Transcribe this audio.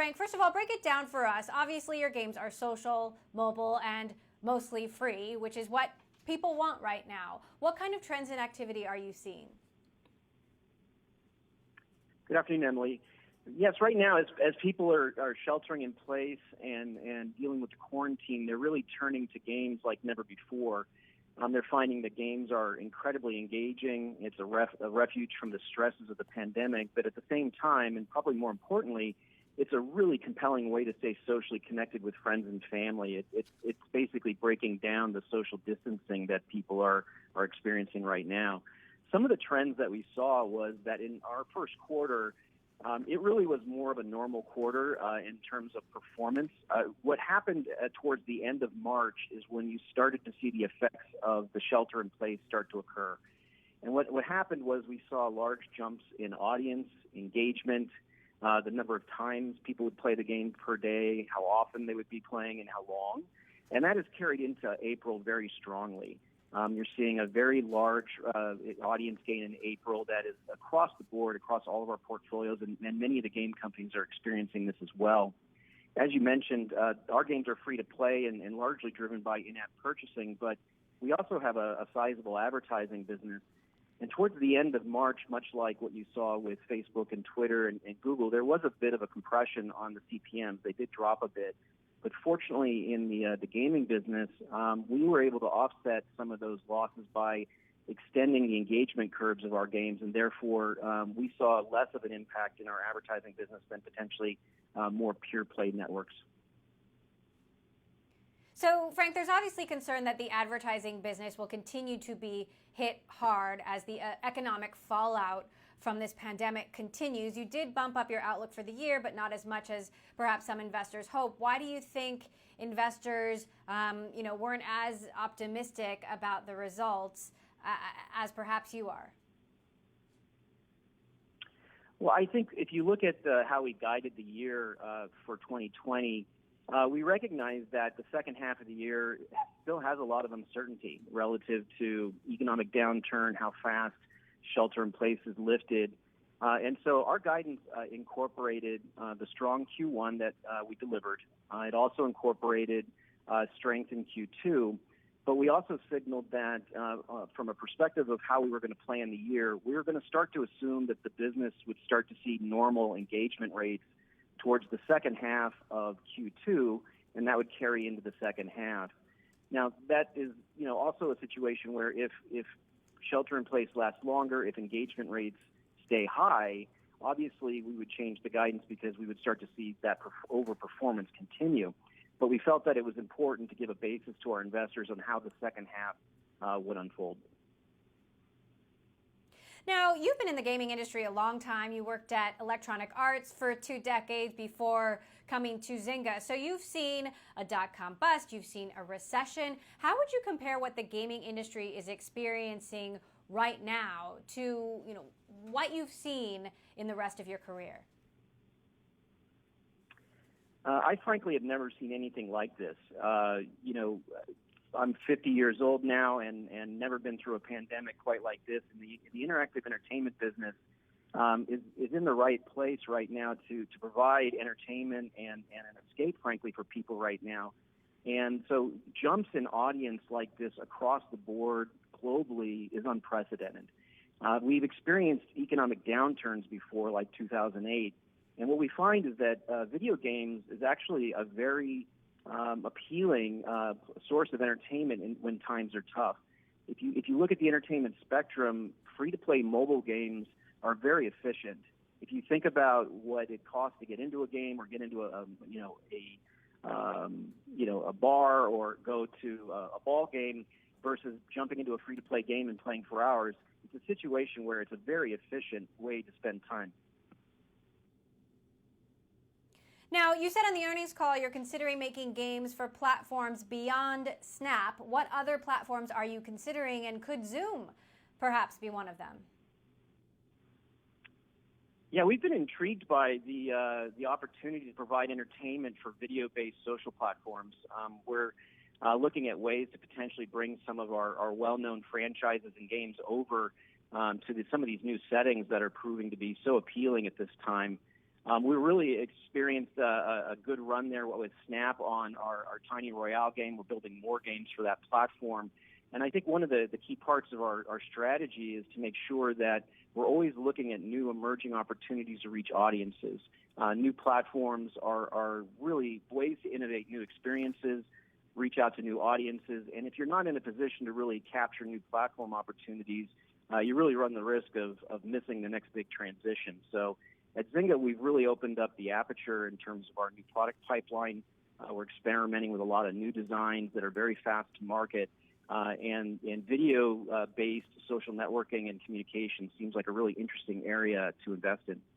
Frank, first of all, break it down for us. Obviously, your games are social, mobile, and mostly free, which is what people want right now. What kind of trends and activity are you seeing? Good afternoon, Emily. Yes, right now, as people are sheltering in place and dealing with the quarantine, they're really turning to games like never before. They're finding that games are incredibly engaging. It's a refuge from the stresses of the pandemic, but at the same time, and probably more importantly, it's a really compelling way to stay socially connected with friends and family. It's basically breaking down the social distancing that people are experiencing right now. Some of the trends that we saw was that in our first quarter, it really was more of a normal quarter in terms of performance. What happened towards the end of March is when you started to see the effects of the shelter in place start to occur. And what happened was we saw large jumps in audience, engagement, the number of times people would play the game per day, how often they would be playing, and how long. And that has carried into April very strongly. You're seeing a very large audience gain in April that is across the board, across all of our portfolios, and many of the game companies are experiencing this as well. As you mentioned, our games are free to play and largely driven by in-app purchasing, but we also have a sizable advertising business. And towards the end of March, much like what you saw with Facebook and Twitter and Google, there was a bit of a compression on the CPMs. They did drop a bit. But fortunately, in the gaming business, we were able to offset some of those losses by extending the engagement curves of our games, and therefore we saw less of an impact in our advertising business than potentially more pure play networks. So, Frank, there's obviously concern that the advertising business will continue to be hit hard as the economic fallout from this pandemic continues. You did bump up your outlook for the year, but not as much as perhaps some investors hope. Why do you think investors, weren't as optimistic about the results as perhaps you are? Well, I think if you look at how we guided the year for 2020, we recognize that the second half of the year still has a lot of uncertainty relative to economic downturn, how fast shelter in place is lifted. And so our guidance incorporated the strong Q1 that we delivered. It also incorporated strength in Q2. But we also signaled that from a perspective of how we were going to plan the year, we were going to start to assume that the business would start to see normal engagement rates towards the second half of Q2, and that would carry into the second half. Now, that is also a situation where if shelter in place lasts longer, if engagement rates stay high, obviously we would change the guidance because we would start to see that overperformance continue. But we felt that it was important to give a basis to our investors on how the second half would unfold. Now, you've been in the gaming industry a long time. You worked at Electronic Arts for 2 decades before coming to Zynga. So you've seen a dot-com bust, you've seen a recession. How would you compare what the gaming industry is experiencing right now to, what you've seen in the rest of your career? I frankly have never seen anything like this. I'm 50 years old now and never been through a pandemic quite like this. And the interactive entertainment business is in the right place right now to provide entertainment and an escape, frankly, for people right now. And so jumps in audience like this across the board globally is unprecedented. We've experienced economic downturns before, like 2008. And what we find is that video games is actually a very appealing source of entertainment when times are tough. If you look at the entertainment spectrum, free-to-play mobile games are very efficient. If you think about what it costs to get into a game or get into a bar or go to a ball game versus jumping into a free-to-play game and playing for hours, it's a situation where it's a very efficient way to spend time. Now, you said on the earnings call you're considering making games for platforms beyond Snap. What other platforms are you considering, and could Zoom perhaps be one of them? Yeah, we've been intrigued by the opportunity to provide entertainment for video-based social platforms. We're looking at ways to potentially bring some of our well-known franchises and games over to some of these new settings that are proving to be so appealing at this time. We really experienced a good run there with Snap on our Tiny Royale game. We're building more games for that platform. And I think one of the key parts of our strategy is to make sure that we're always looking at new emerging opportunities to reach audiences. New platforms are really ways to innovate new experiences, reach out to new audiences. And if you're not in a position to really capture new platform opportunities, you really run the risk of missing the next big transition. So at Zynga, we've really opened up the aperture in terms of our new product pipeline. We're experimenting with a lot of new designs that are very fast to market. And video-based social networking and communication seems like a really interesting area to invest in.